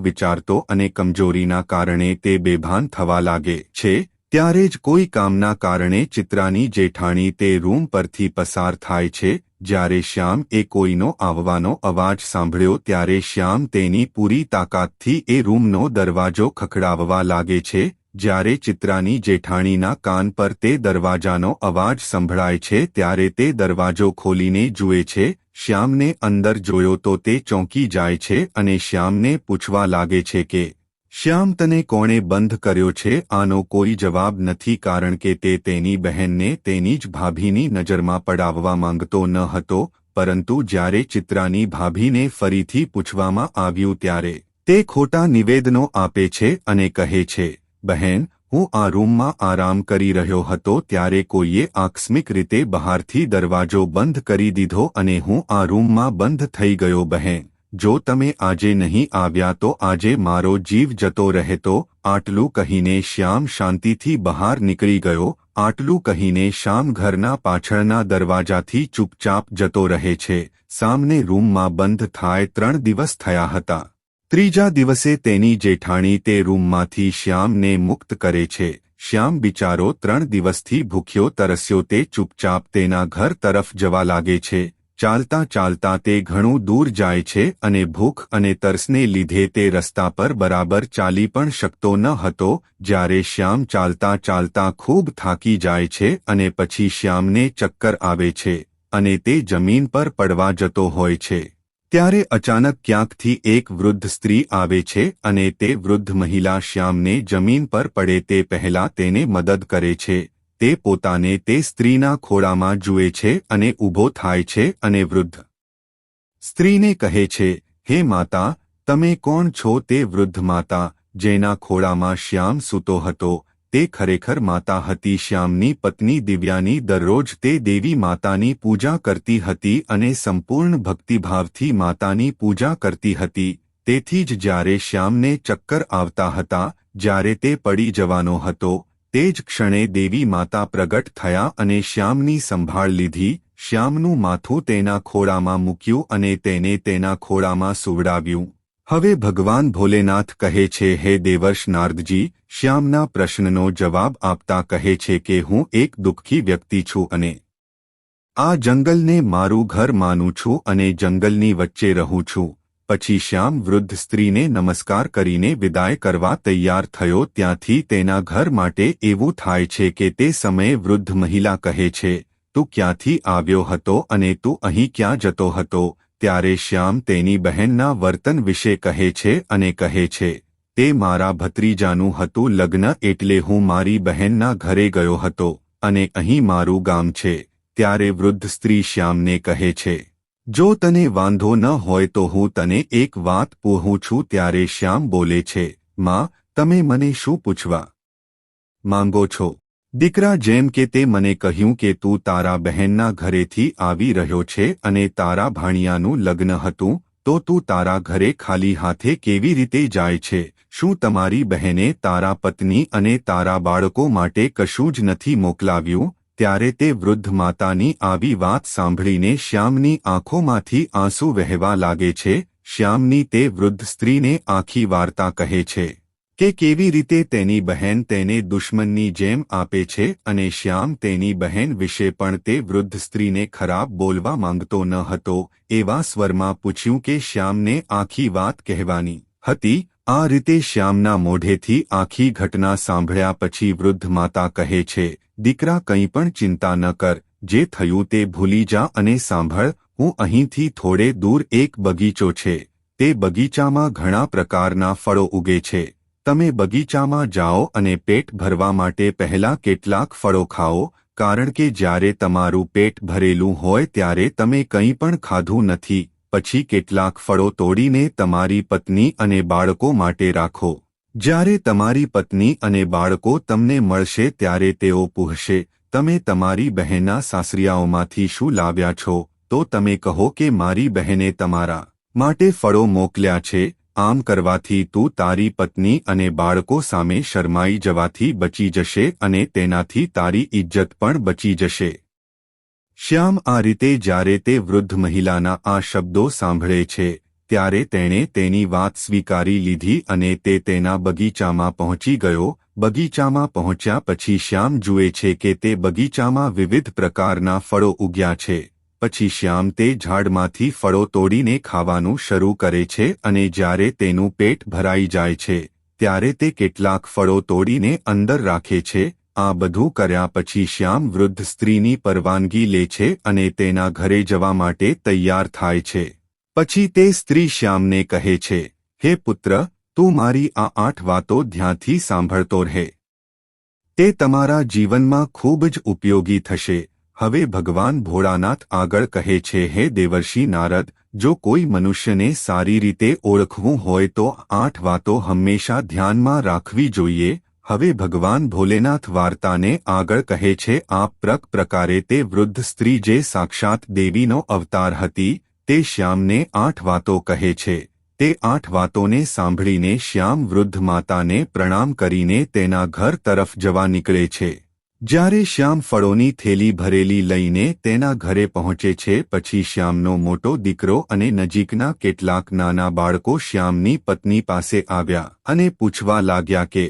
[SPEAKER 1] વિચારતો અને કમજોરીના કારણે તે બેભાન થવા લાગે છે. ત્યારે જ કોઈ કામના કારણે ચિત્રાની જેઠાણી તે રૂમ પરથી પસાર થાય છે. જ્યારે શ્યામ એ કોઈનો આવવાનો અવાજ સાંભળ્યો ત્યારે શ્યામ તેની પૂરી તાકાતથી એ રૂમનો દરવાજો ખખડાવવા લાગે છે. જ્યારે ચિત્રાની જેઠાણીના કાન પર તે દરવાજાનો અવાજ સંભળાય છે ત્યારે તે દરવાજો ખોલીને જુએ છે. શ્યામને અંદર જોયો તો તે ચોંકી જાય છે અને શ્યામને પૂછવા લાગે છે કે શ્યામ, તને કોણે બંધ કર્યો છે? આનો કોઈ જવાબ નથી, કારણ કે તે તેની બહેનને તેની જ ભાભીની નજરમાં પડાવવા માંગતો ન હતો. પરંતુ જ્યારે ચિત્રાની ભાભીને ફરીથી પૂછવામાં આવ્યું ત્યારે તે ખોટા નિવેદનો આપે છે અને કહે છે, બહેન, હું આ રૂમમાં આરામ કરી રહ્યો હતો ત્યારે કોઈએ આકસ્મિક રીતે બહારથી દરવાજો બંધ કરી દીધો અને હું આ રૂમમાં બંધ થઈ ગયો. બહેન, જો તમે આજે નહીં આવ્યા તો આજે મારો જીવ જતો રહેતો. આટલું કહીને શ્યામ શાંતિથી બહાર નીકળી ગયો. આટલું કહીને શ્યામ ઘરના પાછળના દરવાજાથી ચૂપચાપ જતો રહે છે. સામને રૂમમાં બંધ થાય 3 દિવસ થયા હતા. ત્રીજા દિવસે તેની જેઠાણી તે રૂમમાંથી શ્યામને મુક્ત કરે છે. શ્યામ બિચારો 3 દિવસથી ભૂખ્યો તરસ્યો તે ચૂપચાપ તેના ઘર તરફ જવા લાગે છે. ચાલતા ચાલતા તે ઘણું દૂર જાય છે અને ભૂખ અને તરસને લીધે તે રસ્તા પર બરાબર ચાલી પણ શકતો ન હતો. જ્યારે શ્યામ ચાલતા ચાલતા ખૂબ થાકી જાય છે અને પછી શ્યામને ચક્કર આવે છે અને તે જમીન પર પડવા જતો હોય છે ત્યારે અચાનક ક્યાંકથી એક વૃદ્ધ સ્ત્રી આવે છે અને તે વૃદ્ધ મહિલા શ્યામને જમીન પર પડે તે પહેલા તેને મદદ કરે છે. તે પોતાને તે સ્ત્રીના ખોળામાં જુએ છે અને ઊભો થાય છે અને વૃદ્ધ સ્ત્રીને કહે છે, હે માતા, તમે કોણ છો? તે વૃદ્ધ માતા જેના ખોળામાં શ્યામ સૂતો હતો તે ખરેખર માતા હતી. શ્યામની પત્ની દિવ્યાની દરરોજ તે દેવી માતાની પૂજા કરતી હતી અને સંપૂર્ણ ભક્તિભાવથી માતાની પૂજા કરતી હતી. તેથી જ જ્યારે શ્યામને ચક્કર આવતા હતા, જ્યારે તે પડી જવાનો હતો, તે જ ક્ષણે દેવી માતા પ્રગટ થયા અને શ્યામની સંભાળ લીધી. શ્યામનું માથું તેના ખોળામાં મૂક્યું અને તેને તેના ખોળામાં સુવડાવ્યું. હવે ભગવાન ભોલેનાથ કહે છે, હે દેવર્ષ નારદજી, શ્યામના પ્રશ્નનો જવાબ આપતા કહે છે કે હું એક દુઃખી વ્યક્તિ છું અને આ જંગલને મારું ઘર માનું છું અને જંગલની વચ્ચે રહું છું. પછી શ્યામ વૃદ્ધ સ્ત્રીને નમસ્કાર કરીને વિદાય કરવા તૈયાર થયો. ત્યાંથી તેના ઘર માટે એવું થાય છે કે તે સમયે વૃદ્ધ મહિલા કહે છે, તું ક્યાંથી આવ્યો હતો અને તું અહીં ક્યાં જતો હતો? ત્યારે શ્યામ તેની બહેનના વર્તન વિશે કહે છે અને કહે છે, તે મારા ભત્રીજાનું હતું લગ્ન એટલે હું મારી બહેનના ઘરે ગયો હતો અને અહીં મારું ગામ છે. ત્યારે વૃદ્ધ સ્ત્રી શ્યામને કહે છે, જો તને વાંધો ન હોય તો હું તને એક વાત પૂછું છું. ત્યારે શ્યામ બોલે છે, માં, તમે મને શું પૂછવા માંગો છો? દીકરા, જેમ કે તે મને કહ્યું કે તું તારા બહેનના ઘરેથી આવી રહ્યો છે અને તારા ભાણિયાનું લગ્ન હતું, તો તું તારા ઘરે ખાલી હાથે કેવી રીતે જાય છે? શું તમારી બહેને તારા પત્ની અને તારા બાળકો માટે કશું જ નથી મોકલાવ્યું? ત્યારે તે વૃદ્ધ માતાની આવી વાત સાંભળીને શ્યામની આંખોમાંથી આંસુ વહેવા લાગે છે. શ્યામની તે વૃદ્ધ સ્ત્રીને આખી વાર્તા કહે છે કે કેવી રીતે તેની બહેન તેને દુશ્મનની જેમ આપે છે અને શ્યામ તેની બહેન વિશે પણ તે વૃદ્ધ સ્ત્રીને ખરાબ બોલવા માંગતો ન હતો. એવા સ્વરમાં પૂછ્યું કે શ્યામને આખી વાત કહેવાની હતી. આ રીતે શ્યામના મોઢેથી આખી ઘટના સાંભળ્યા પછી વૃદ્ધ માતા કહે છે, દીકરા, કંઈ પણ ચિંતા ન કર. જે થયું તે ભૂલી જા અને સાંભળ, હું અહીંથી થોડે દૂર એક બગીચો છે. તે બગીચામાં ઘણા પ્રકારના ફળો ઉગે છે. તમે બગીચામાં જાઓ અને પેટ ભરવા માટે પહેલા કેટલાક ફળો ખાઓ, કારણ કે જ્યારે તમારું પેટ ભરેલું હોય ત્યારે તમે કંઈ પણ ખાધું નથી. પછી કેટલાક ફળો તોડીને તમારી પત્ની અને બાળકો માટે રાખો. જ્યારે તમારી પત્ની અને બાળકો તમને મળશે ત્યારે તેઓ પૂછશે, તમે તમારી બહેનના સાસરિયાઓમાંથી શું લાવ્યા છો? તો તમે કહો કે મારી બહેને તમારા માટે ફળો મોકલ્યા છે. આમ કરવાથી તું તારી પત્ની અને બાળકો સામે શરમાઈ જવાથી બચી જશે અને તેનાથી તારી ઇજ્જત પણ બચી જશે. શ્યામ આ રીતે જ્યારે તે વૃદ્ધ મહિલાના આ શબ્દો સાંભળે છે ત્યારે તેણે તેની વાત સ્વીકારી લીધી અને તે તેના બગીચામાં પહોંચી ગયો. બગીચામાં પહોંચ્યા પછી શ્યામ જુએ છે કે તે બગીચામાં વિવિધ પ્રકારના ફળો ઉગ્યા છે. પછી શ્યામ તે ઝાડમાંથી ફળો તોડીને ખાવાનું શરૂ કરે છે અને જ્યારે તેનું પેટ ભરાઈ જાય છે ત્યારે તે કેટલાક ફળો તોડીને અંદર રાખે છે। આ બધું કર્યા પછી શ્યામ વૃદ્ધ સ્ત્રીની પરવાનગી લે છે અને તેના ઘરે જવા માટે તૈયાર થાય છે। પછી તે સ્ત્રી શ્યામને કહે છે, હે પુત્ર, તું મારી આ 8 વાતો ધ્યાનથી સાંભળતો રહે। તે તમારા જીવનમાં ખૂબ જ ઉપયોગી થશે। હવે ભગવાન ભોળાનાથ આગળ કહે છે, હે દેવર્ષિ નારદ, જો કોઈ મનુષ્યને સારી રીતે ઓળખવું હોય તો 8 વાતો હંમેશા ધ્યાનમાં રાખવી જોઈએ। હવે ભગવાન ભોલેનાથ વાર્તાને આગળ કહે છે, આ પ્રકારે તે વૃદ્ધ સ્ત્રી જે સાક્ષાત દેવીનો અવતાર હતી, તે શ્યામને 8 વાતો કહે છે। તે 8 વાતોને સાંભળીને શ્યામ વૃદ્ધ માતાને પ્રણામ કરીને તેના ઘર તરફ જવા નીકળે છે। જ્યારે શ્યામ ફળોની થેલી ભરેલી લઈને તેના ઘરે પહોંચે છે, પછી શ્યામનો મોટો દીકરો અને નજીકના કેટલાક નાના બાળકો શ્યામની પત્ની પાસે આવ્યા અને પૂછવા લાગ્યા કે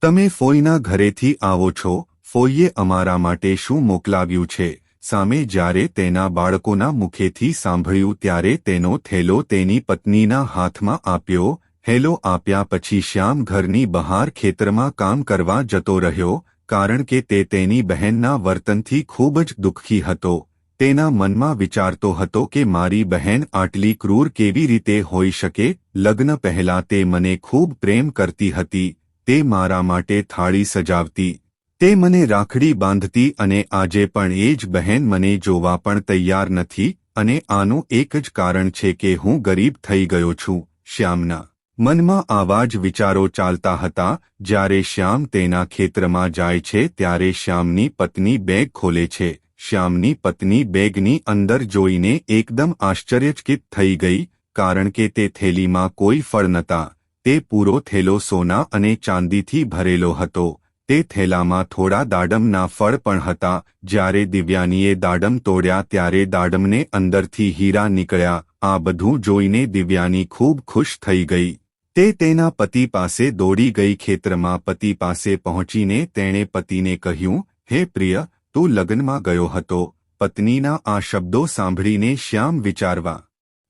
[SPEAKER 1] તમે ફોઈના ઘરેથી આવો છો, ફોઈએ અમારા માટે શું મોકલાવ્યું છે? સામે જ્યારે તેના બાળકોના મુખેથી સાંભળ્યું ત્યારે તેનો થેલો તેની પત્નીના હાથમાં આપ્યો। થેલો આપ્યા પછી શ્યામ ઘરની બહાર ખેતરમાં કામ કરવા જતો રહ્યો, કારણ કે તે તેની બહેનના વર્તનથી ખૂબ જ દુઃખી હતો। તેના મનમાં વિચારતો હતો કે મારી બહેન આટલી ક્રૂર કેવી રીતે હોઈ શકે? લગ્ન પહેલાં તે મને ખૂબ પ્રેમ કરતી હતી, તે મારા માટે થાળી સજાવતી, તે મને રાખડી બાંધતી અને આજે પણ એ જ બહેન મને જોવા પણ તૈયાર નથી અને આનું એક જ કારણ છે કે હું ગરીબ થઈ ગયો છું। શ્યામના મનમાં આવા જ વિચારો ચાલતા હતા। જ્યારે શ્યામ તેના ખેતરમાં જાય છે ત્યારે શ્યામની પત્ની બેગ ખોલે છે। શ્યામની પત્ની બેગની અંદર જોઈને એકદમ આશ્ચર્યચકિત થઈ ગઈ, કારણ કે તે થેલીમાં કોઈ ફળ નહોતા। તે પૂરો થેલો સોના અને ચાંદીથી ભરેલો હતો। તે થેલામાં થોડા દાડમના ફળ પણ હતા। જ્યારે દિવ્યાનીએ દાડમ તોડ્યા ત્યારે દાડમને અંદરથી હીરા નીકળ્યા। આ બધું જોઈને દિવ્યાની ખૂબ ખુશ થઈ ગઈ। તે તેના પતિ પાસે દોડી ગઈ। ખેતરમાં પતિ પાસે પહોંચીને તેણે પતિને કહ્યું, હે પ્રિય, તું લગ્નમાં ગયો હતો। પત્નીના આ શબ્દો સાંભળીને શ્યામ વિચારવા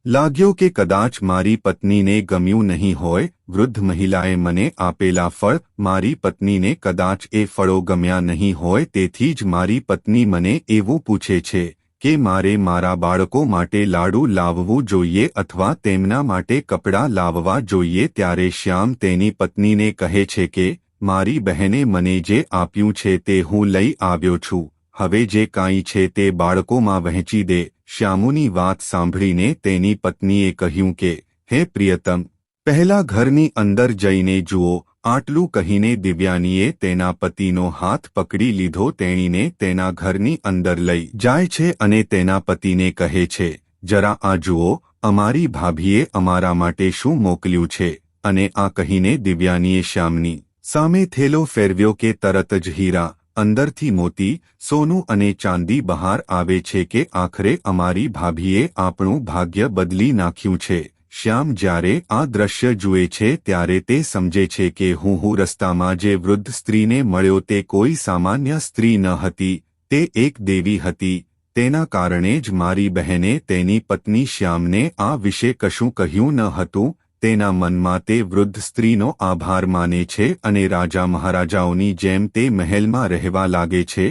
[SPEAKER 1] લાગ્યો કે કદાચ મારી પત્નીને ગમ્યું નહીં હોય। વૃદ્ધ મહિલાએ મને આપેલા ફળ, મારી પત્નીને કદાચ એ ફળો ગમ્યા નહીં હોય, તેથી જ મારી પત્ની મને એવું પૂછે છે કે મારે મારા બાળકો માટે લાડુ લાવવું જોઈએ અથવા તેમના માટે કપડાં લાવવા જોઈએ। ત્યારે શ્યામ તેની પત્નીને કહે છે કે મારી બહેને મને જે આપ્યું છે તે હું લઈ આવ્યો છું। હવે જે કાંઈ છે તે બાળકોમાં વહેંચી દે। શ્યામુની વાત સાંભળીને તેની પત્નીએ કહ્યું કે હે પ્રિયતમ, પહેલા ઘરની અંદર જઈને જુઓ। આટલું કહીને દિવ્યાનીએ તેના પતિનો હાથ પકડી લીધો। તેણીને તેના ઘરની અંદર લઈ જાય છે અને તેના પતિને કહે છે, જરા આ જુઓ, અમારી ભાભીએ અમારા માટે શું મોકલ્યું છે। અને આ કહીને દિવ્યાનીએ શ્યામની સામે થેલો ફેરવ્યો કે તરત જ હીરા, અંદરથી મોતી, સોનું અને ચાંદી બહાર આવે છે કે આખરે અમારી ભાભીએ આપણું ભાગ્ય બદલી નાખ્યું છે। શ્યામ જ્યારે આ દ્રશ્ય જુએ છે ત્યારે તે સમજે છે કે હું રસ્તામાં જે વૃદ્ધ સ્ત્રીને મળ્યો તે કોઈ સામાન્ય સ્ત્રી ન હતી, તે એક દેવી હતી। તેના કારણે જ મારી બહેને તેની પત્ની શ્યામને આ વિશે કશું કહ્યું ન હતું। તેના મનમાં તે વૃદ્ધ સ્ત્રીનો આભાર માને છે અને રાજા મહારાજાઓની જેમ તે મહેલમાં રહેવા લાગે છે।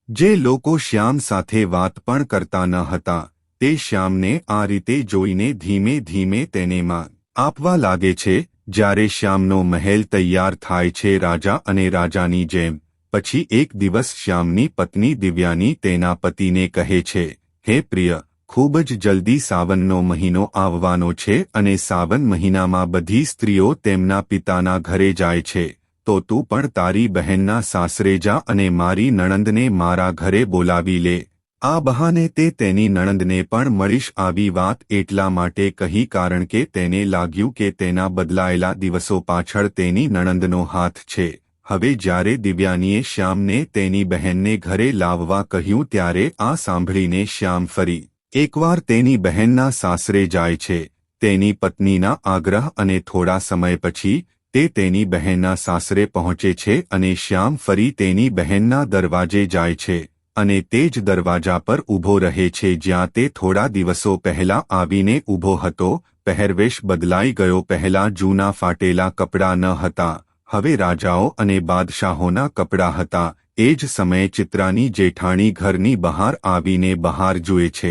[SPEAKER 1] જે લોકો શ્યામ સાથે વાત પણ કરતા ન હતા, તે શ્યામને આ રીતે જોઈને ધીમે ધીમે તેને માન આપવા લાગે છે। જ્યારે શ્યામનો મહેલ તૈયાર થાય છે રાજા અને રાજાની જેમ, પછી એક દિવસ શ્યામની પત્ની દિવ્યાની તેના પતિને કહે છે, હે પ્રિય, ખૂબ જ જલ્દી સાવનનો મહિનો આવવાનો છે અને સાવન મહિનામાં બધી સ્ત્રીઓ તેમના પિતાના ઘરે જાય છે, તો તું પણ તારી બહેનના સાસરે જા અને મારી નણંદને મારા ઘરે બોલાવી લે। આ બહાને તે તેની નણંદને પણ મળીશ। આવી વાત એટલા માટે કહી કારણ કે તેને લાગ્યું કે તેના બદલાયેલા દિવસો પાછળ તેની નણંદનો હાથ છે। હવે જ્યારે દિવ્યાનીએ શ્યામને તેની બહેનને ઘરે લાવવા કહ્યું ત્યારે આ સાંભળીને શ્યામ ફરી એકવાર તેની બહેનના સાસરે જાય છે। તેની પત્નીના આગ્રહ અને થોડા સમય પછી તે તેની બહેનના સાસરે પહોંચે છે અને શ્યામ ફરી તેની બહેનના દરવાજે જાય છે અને તે જ દરવાજા પર ઊભો રહે છે જ્યાં તે થોડા દિવસો પહેલા આવીને ઊભો હતો। પહેરવેશ બદલાઈ ગયો. પહેલા જૂના ફાટેલા કપડાં ન હતા, હવે રાજાઓ અને બાદશાહોના કપડાં હતા. એ જ સમયે ચિત્રાની જેઠાણી ઘરની બહાર આવીને બહાર જુએ છે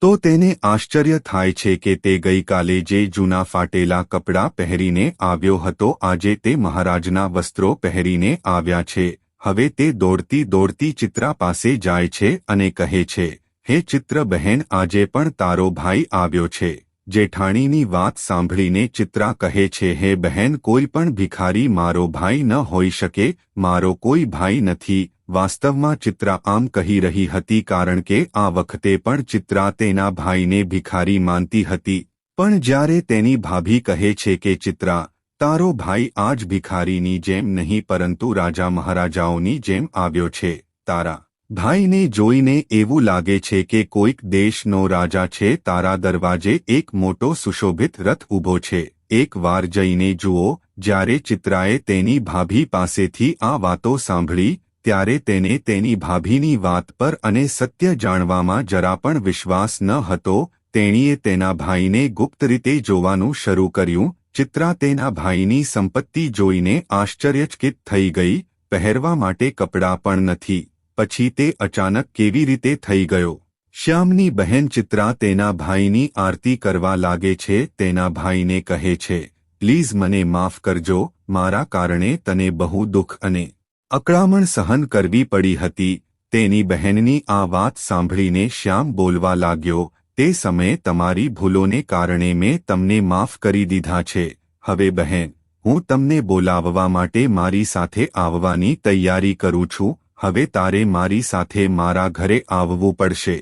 [SPEAKER 1] તો તેને આશ્ચર્ય થાય છે કે તે ગઈકાલે જે જૂના ફાટેલા કપડાં પહેરીને આવ્યો હતો આજે તે મહારાજના વસ્ત્રો પહેરીને આવ્યા છે. હવે તે દોડતી દોડતી ચિત્રા પાસે જાય છે અને કહે છે, હે ચિત્ર બહેન, આજે પણ તારો ભાઈ આવ્યો છે. જેઠાણીની વાત સાંભળીને ચિત્રા કહે છે, હે બહેન, કોઈ પણ ભિખારી મારો ભાઈ ન હોઈ શકે, મારો કોઈ ભાઈ નથી. વાસ્તવમાં ચિત્રા આમ કહી રહી હતી કારણ કે આ વખતે પણ ચિત્રા તેના ભાઈને ભિખારી માનતી હતી. પણ જ્યારે તેની ભાભી કહે છે કે ચિત્રા, તારો ભાઈ આજ ભિખારીની જેમ નહીં પરંતુ રાજા મહારાજાઓની જેમ આવ્યો છે. તારા ભાઈને જોઈને એવું લાગે છે કે કોઈક દેશનો રાજા છે. તારા દરવાજે એક મોટો સુશોભિત રથ ઊભો છે. એક વાર જઈને જુઓ. જ્યારે ચિત્રાએ તેની ભાભી પાસેથી આ વાતો સાંભળી ત્યારે તેને તેની ભાભીની વાત પર અને સત્ય જાણવામાં જરા પણ વિશ્વાસ ન હતો. તેણીએ તેના ભાઈને ગુપ્ત રીતે જોવાનું શરૂ કર્યું. ચિત્રા તેના ભાઈની સંપત્તિ જોઈને આશ્ચર્યચકિત થઈ ગઈ. પહેરવા માટે કપડાં પણ નથી. પછી તે અચાનક કેવી રીતે થઈ ગયો? શ્યામની બહેન ચિત્રા તેના ભાઈની આરતી કરવા લાગે છે. તેના ભાઈને કહે છે, પ્લીઝ મને માફ કરજો, મારા કારણે તને બહુ દુઃખ અને અકળામણ સહન કરવી પડી હતી. તેની બહેનની આ વાત સાંભળીને શ્યામ બોલવા લાગ્યો, તે સમયે તમારી ભૂલોને કારણે મેં તમને માફ કરી દીધા છે. હવે બહેન, હું તમને બોલાવવા માટે મારી સાથે આવવાની તૈયારી કરું છું. હવે તારે મારી સાથે મારા ઘરે આવવું પડશે.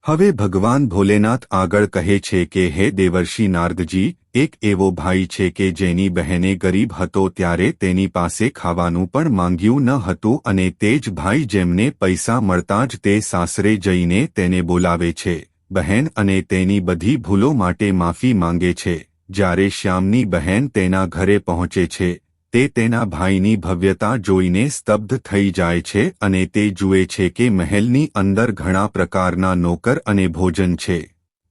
[SPEAKER 1] હવે ભગવાન ભોલેનાથ આગળ કહે છે કે હે દેવર્ષિ નારદજી, એક એવો ભાઈ છે કે જેની બહેને ગરીબ હતો ત્યારે તેની પાસે ખાવાનું પણ માંગ્યું ન હતું અને તે જ ભાઈ જેમને પૈસા મળતા જ તે સાસરે જઈને તેને બોલાવે છે બહેન અને તેની બધી ભૂલો માટે માફી માંગે છે. જ્યારે શ્યામની બહેન તેના ઘરે પહોંચે છે તે તેના ભાઈની ભવ્યતા જોઈને સ્તબ્ધ થઈ જાય છે અને તે જુએ છે કે મહેલની અંદર ઘણા પ્રકારના નોકર અને ભોજન છે.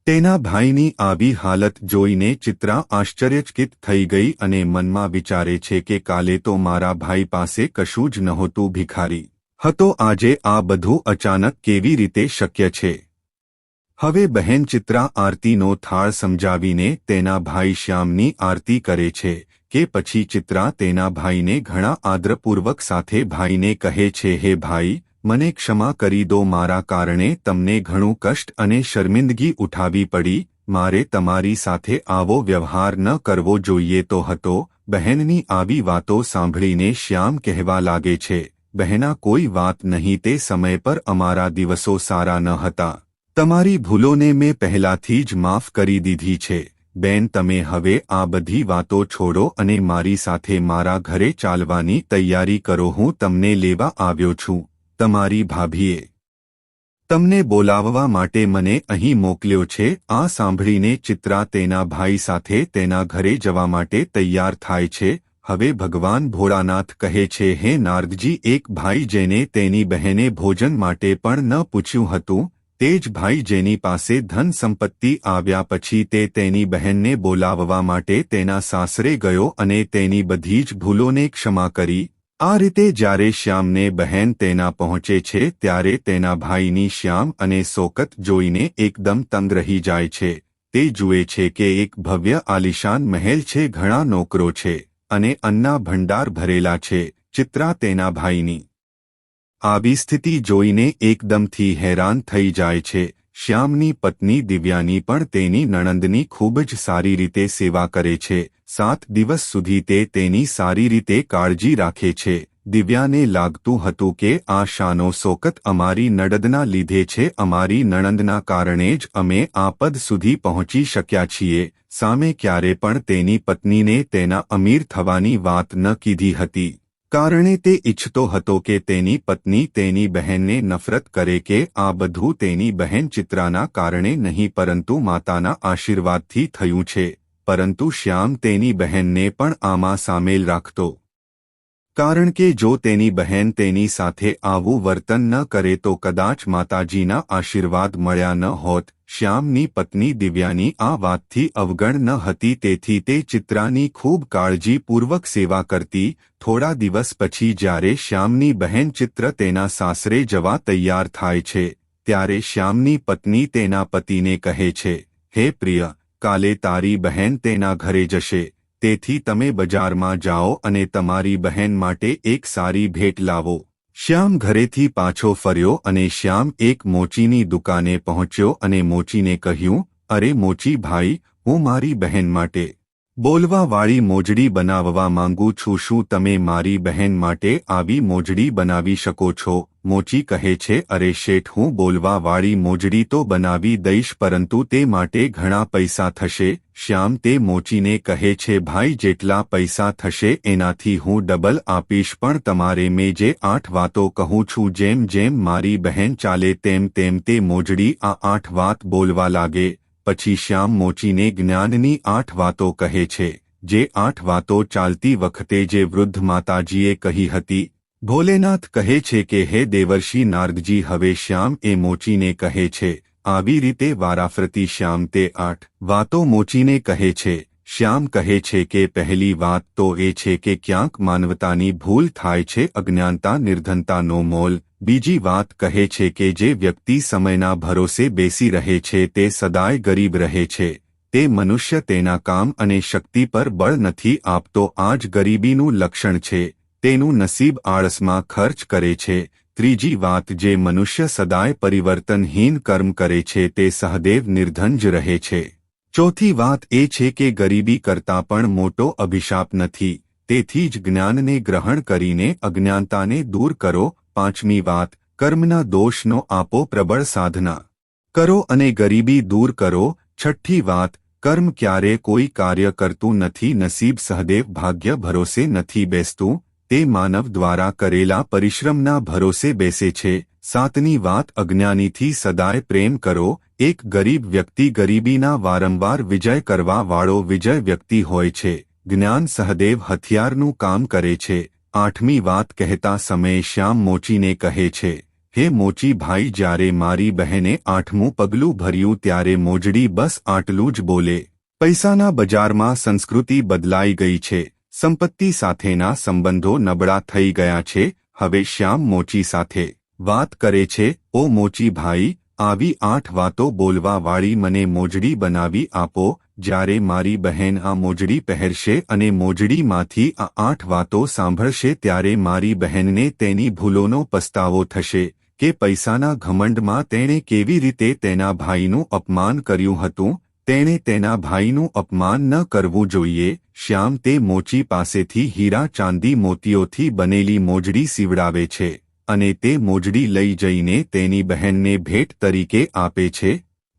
[SPEAKER 1] તેના ભાઈની આવી હાલત જોઈને ચિત્રા આશ્ચર્યચકિત થઈ ગઈ અને મનમાં વિચારે છે કે કાલે તો મારા ભાઈ પાસે કશું જ નહોતું, ભિખારી હતો. આજે આ બધું અચાનક કેવી રીતે શક્ય છે? હવે બહેન ચિત્રા આરતીનો થાળ સમજાવીને તેના ભાઈ શ્યામની આરતી કરે છે કે પછી ચિત્રા તેના ભાઈને ઘણા આદરપૂર્વક સાથે ભાઈને કહે છે, હે ભાઈ, મને ક્ષમા કરી દો, મારા કારણે તમને ઘણું કષ્ટ અને શર્મિંદગી ઉઠાવી પડી. મારે તમારી સાથે આવો વ્યવહાર ન કરવો જોઈએ તો હતો. બહેનની આવી વાતો સાંભળીને શ્યામ કહેવા લાગે છે, બહેના કોઈ વાત નહીં, તે સમય પર અમારા દિવસો સારા ન હતા. તમારી ભૂલોને મેં પહેલાથી જ માફ કરી દીધી છે. બેન, તમે હવે આ બધી વાતો છોડો અને મારી સાથે મારા ઘરે ચાલવાની તૈયારી કરો. હું તમને લેવા આવ્યો છું. તમારી ભાભીએ તમને બોલાવવા માટે મને અહીં મોકલ્યો છે. આ સાંભળીને ચિત્રા તેના ભાઈ સાથે તેના ઘરે જવા માટે તૈયાર થાય છે. હવે ભગવાન ભોળાનાથ કહે છે, હે નારદજી, એક ભાઈ જેને તેની બહેને ભોજન માટે પણ ન પૂછ્યું હતું, તે જ ભાઈ જેની પાસે ધન સંપત્તિ આવ્યા પછી તે તેની બહેનને બોલાવવા માટે તેના સાસરે ગયો અને તેની બધી જ ભૂલોને ક્ષમા કરી. આ રીતે જ્યારે શ્યામને બહેન તેના પહોંચે છે ત્યારે તેના ભાઈની શ્યામ અને શોકત જોઈને એકદમ તંગ રહી જાય છે. તે જુએ છે કે એક ભવ્ય આલિશાન મહેલ છે, ઘણા નોકરો છે અને અન્ના ભંડાર ભરેલા છે. ચિત્રા તેના ભાઈની આવી સ્થિતિ જોઈને એકદમથી હેરાન થઈ જાય છે. શ્યામની પત્ની દિવ્યાની પણ તેની નણંદની ખૂબ જ સારી રીતે સેવા કરે છે. 7 દિવસ સુધી તે તેની સારી રીતે કાળજી રાખે છે. દિવ્યાને લાગતું હતું કે આ શાનો શોકત અમારી નણંદના લીધે છે, અમારી નણંદના કારણે જ અમે આ પદ સુધી પહોંચી શક્યા છીએ. સામે ક્યારે પણ તેની પત્નીને તેના અમીર થવાની વાત ન કીધી હતી, કારણે તે ઈચ્છતો હતો કે તેની પત્ની તેની બહેનને નફરત કરે કે આ બધું તેની બહેન ચિત્રાના કારણે નહીં પરંતુ માતાના આશીર્વાદથી થયું છે. પરંતુ શ્યામ તેની બહેનને પણ આમાં સામેલ રાખતો કારણ કે જો તેની બહેન તેની સાથે આવું વર્તન ન કરે તો કદાચ માતાજીના આશીર્વાદ મળ્યા ન હોત. શ્યામની પત્ની દિવ્યાની આ વાતથી અવગણ ન હતી, તેથી તે ચિત્રાની ખૂબ કાળજીપૂર્વક સેવા કરતી. થોડા દિવસ પછી જ્યારે શ્યામની બહેન ચિત્ર તેના સાસરે જવા તૈયાર થાય છે, ત્યારે શ્યામની પત્ની તેના પતિને કહે છે, હે પ્રિય, કાલે તારી બહેન તેના ઘરે જશે, તેથી તમે બજારમાં જાઓ અને તમારી બહેન માટે એક સારી ભેટ લાવો. શ્યામ ઘરેથી પાછો ફર્યો અને શ્યામ એક મોચીની દુકાને પહોંચ્યો અને મોચીને કહ્યું, અરે મોચી ભાઈ, હું મારી બહેન માટે બોલવાવાળી મોજડી બનાવવા માંગુ છું. શું તમે મારી બહેન માટે આવી મોજડી બનાવી શકો છો? મોચી કહે છે, અરે શેઠ, હું બોલવાવાળી મોજડી તો બનાવી દઈશ, પરંતુ તે માટે ઘણા પૈસા થશે. શ્યામ તે મોચીને કહે છે, ભાઈ, જેટલા પૈસા થશે એનાથી હું ડબલ આપીશ, પણ તમારે મેં જે 8 વાતો કહું છું, જેમ જેમ મારી બહેન ચાલે તેમ તેમ તે મોજડી આ 8 વાત બોલવા લાગે. પછી શ્યામ મોચીને જ્ઞાનની 8 વાતો કહે છે, જે 8 વાતો ચાલતી વખતે જે વૃદ્ધ માતાજીએ કહી હતી. ભોલેનાથ કહે છે કે હે દેવર્ષિ નારદજી, હવે શ્યામ એ મોચીને કહે છે. આવી રીતે વારાફરતી શ્યામ તે 8 વાતો મોચીને કહે છે. શ્યામ કહે છે કે પહેલી વાત તો એ છે કે ક્યાંક માનવતાની ભૂલ થાય છે, અજ્ઞાનતા નિર્ધનતાનો મોલ. બીજી વાત કહે છે કે જે વ્યક્તિ સમયના ભરોસે બેસી રહે છે તે સદાય ગરીબ રહે છે. તે મનુષ્ય તેના કામ અને શક્તિ પર બળ નથી આપતો, આ જ ગરીબીનું લક્ષણ છે. તેનું નસીબ આળસમાં ખર્ચ કરે છે. ત્રીજી વાત, જે મનુષ્ય સદાય પરિવર્તનહીન કર્મ કરે છે તે સહદેવ નિર્ધન જ રહે છે. ચોથી વાત એ છે કે ગરીબી કરતાં પણ મોટો અભિશાપ નથી, તેથી જ જ્ઞાનને ગ્રહણ કરીને અજ્ઞાનતાને દૂર કરો. પાંચમી વાત, કર્મના દોષનો આપો પ્રબળ સાધના કરો અને ગરીબી દૂર કરો. છઠ્ઠી વાત, કર્મ ક્યારે કોઈ કાર્ય કરતું નથી, નસીબ સહદેવ ભાગ્ય ભરોસે નથી બેસતું, તે માનવ દ્વારા કરેલા પરિશ્રમના ભરોસે બેસે છે. સાતમી વાત, અજ્ઞાનીથી સદાય પ્રેમ કરો. એક ગરીબ વ્યક્તિ ગરીબીના વારંવાર વિજય કરવા વાળો વિજય વ્યક્તિ હોય છે. જ્ઞાન સહદેવ હથિયારનું કામ કરે છે. આઠમી વાત કહેતા સમયે શ્યામ મોચીને કહે છે, હે મોચી ભાઈ, જ્યારે મારી બહેને 8મું પગલું ભર્યું ત્યારે મોજડી બસ આટલું જ બોલે. પૈસાના બજારમાં સંસ્કૃતિ બદલાઈ ગઈ છે, સંપત્તિ સાથેના સંબંધો નબળા થઈ ગયા છે. હવે શ્યામ મોચી સાથે વાત કરે છે, ઓ મોચી ભાઈ, આવી 8 વાતો બોલવાવાળી મને મોજડી બનાવી આપો. જ્યારે મારી બહેન આ મોજડી પહેરશે અને મોજડીમાંથી આ 8 વાતો સાંભળશે ત્યારે મારી બહેનને તેની ભૂલોનો પસ્તાવો થશે કે પૈસાના ઘમંડમાં તેણે કેવી રીતે તેના ભાઈનું અપમાન કર્યું હતું. તેણે તેના ભાઈનું અપમાન ન કરવું જોઈએ. શ્યામ તે મોચી પાસેથી હીરા ચાંદી મોતીઓથી બનેલી મોજડી સીવડાવે છે અને તે મોજડી લઈ જઈને તેની બહેનને ભેટ તરીકે આપે છે.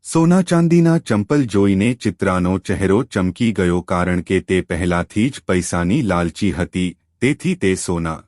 [SPEAKER 1] સોના ચાંદીના ચંપલ જોઈને ચિત્રાનો ચહેરો ચમકી ગયો, કારણ કે તે પહેલાથી જ પૈસાની લાલચી હતી, તેથી તે સોના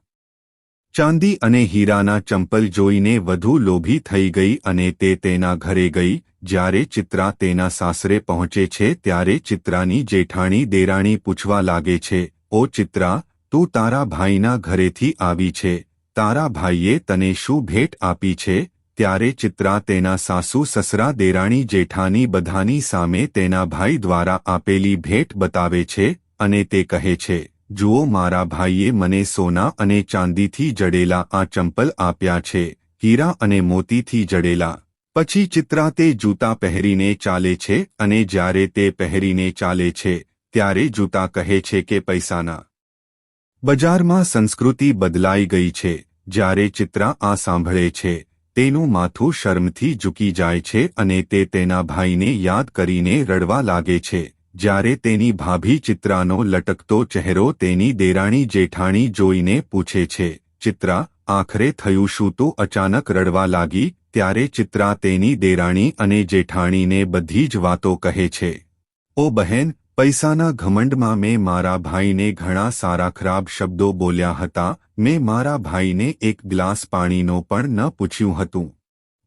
[SPEAKER 1] ચાંદી અને હીરાના ચંપલ જોઈને વધુ લોભી થઈ ગઈ અને તે તેના ઘરે ગઈ. જ્યારે ચિત્રા તેના સાસરે પહોંચે છે ત્યારે ચિત્રાની જેઠાણી દેરાણી પૂછવા લાગે છે, ઓ ચિત્રા, તું તારા ભાઈના ઘરેથી આવી છે, તારા ભાઈએ તને શું ભેટ આપી છે? ત્યારે ચિત્રા તેના સાસુ સસરા દેરાણી જેઠાની બધાની સામે તેના ભાઈ દ્વારા આપેલી ભેટ બતાવે છે અને તે કહે છે, જુઓ, મારા ભાઈએ મને સોના અને ચાંદીથી જડેલા આ ચંપલ આપ્યા છે, હીરા અને મોતીથી જડેલા. પછી ચિત્રા તે જૂતા પહેરીને ચાલે છે અને જ્યારે તે પહેરીને ચાલે છે ત્યારે જૂતા કહે છે કે પૈસાના બજારમાં સંસ્કૃતિ બદલાઈ ગઈ છે. જ્યારે ચિત્રા આ સાંભળે છે તેનું માથું શરમથી ઝૂકી જાય છે અને તે તેના ભાઈને યાદ કરીને રડવા લાગે છે. જ્યારે તેની ભાભી ચિત્રાનો લટકતો ચહેરો તેની દેરાણી જેઠાણી જોઈને પૂછે છે, ચિત્રા, આખરે થયું શું? તું અચાનક રડવા લાગી. ત્યારે ચિત્રા તેની દેરાણી અને જેઠાણીને બધી જ વાતો કહે છે. ઓ બહેન, પૈસાના ઘમંડમાં મેં મારા ભાઈને ઘણા સારા ખરાબ શબ્દો બોલ્યા હતા. મેં મારા ભાઈને એક ગ્લાસ પાણીનો પણ ન પૂછ્યું હતું.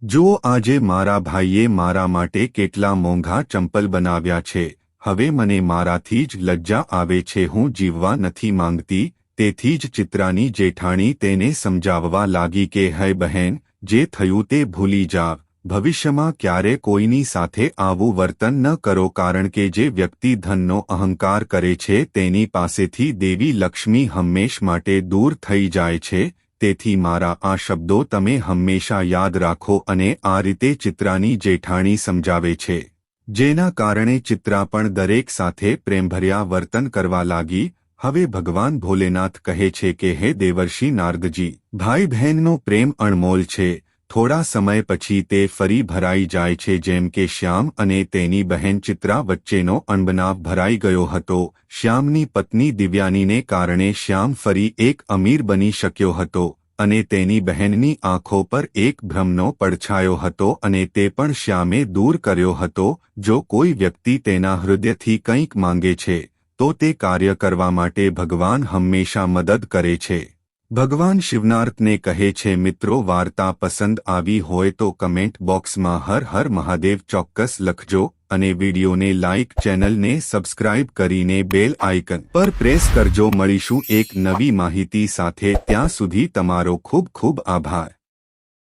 [SPEAKER 1] જુઓ, આજે મારા ભાઈએ મારા માટે કેટલા મોંઘા ચંપલ બનાવ્યા છે. હવે મને મારાથી જ લજ્જા આવે છે. હું જીવવા નથી માંગતી, તેથી જ ચિત્રાની જેઠાણી તેને સમજાવવા લાગી કે હે બહેન, જે થયું તે ભૂલી જાવ, ભવિષ્યમાં ક્યારે કોઈની સાથે આવું વર્તન ન કરો, કારણ કે જે વ્યક્તિ ધનનો અહંકાર કરે છે તેની પાસેથી દેવી લક્ષ્મી હંમેશ માટે દૂર થઈ જાય છે. તેથી મારા આ શબ્દો તમે હંમેશા યાદ રાખો. અને આ રીતે ચિત્રાની જેઠાણી સમજાવે છે, જેના કારણે ચિત્રા પણ દરેક સાથે પ્રેમભર્યા વર્તન કરવા લાગી. હવે ભગવાન ભોલેનાથ કહે છે કે હે દેવર્ષિ નારદજી, ભાઈ બહેનનો પ્રેમ અણમોલ છે. થોડા સમય પછી તે ફરી ભરાઈ જાય છે, જેમ કે શ્યામ અને તેની બહેન ચિત્રા વચ્ચેનો અણબનાવ ભરાઈ ગયો હતો. શ્યામની પત્ની દિવ્યાનીને કારણે શ્યામ ફરી એક અમીર બની શક્યો હતો અને તેની બહેનની આંખો પર એક ભ્રમનો પડછાયો હતો અને તે પણ શ્યામે દૂર કર્યો હતો. જો કોઈ વ્યક્તિ તેના હૃદયથી કંઈક માંગે છે તો તે કાર્ય કરવા માટે ભગવાન હંમેશા મદદ કરે છે. ભગવાન શિવનાર્થને કહે છે, મિત્રો, વાર્તા પસંદ આવી હોય તો કમેન્ટ બોક્સમાં હર હર મહાદેવ ચોક્કસ લખજો અને વિડીયોને લાઇક, ચેનલને સબસ્ક્રાઇબ કરીને બેલ આઇકન પર પ્રેસ કરજો. મળીશું એક નવી માહિતી સાથે. ત્યાં સુધી તમારો ખૂબ ખૂબ આભાર.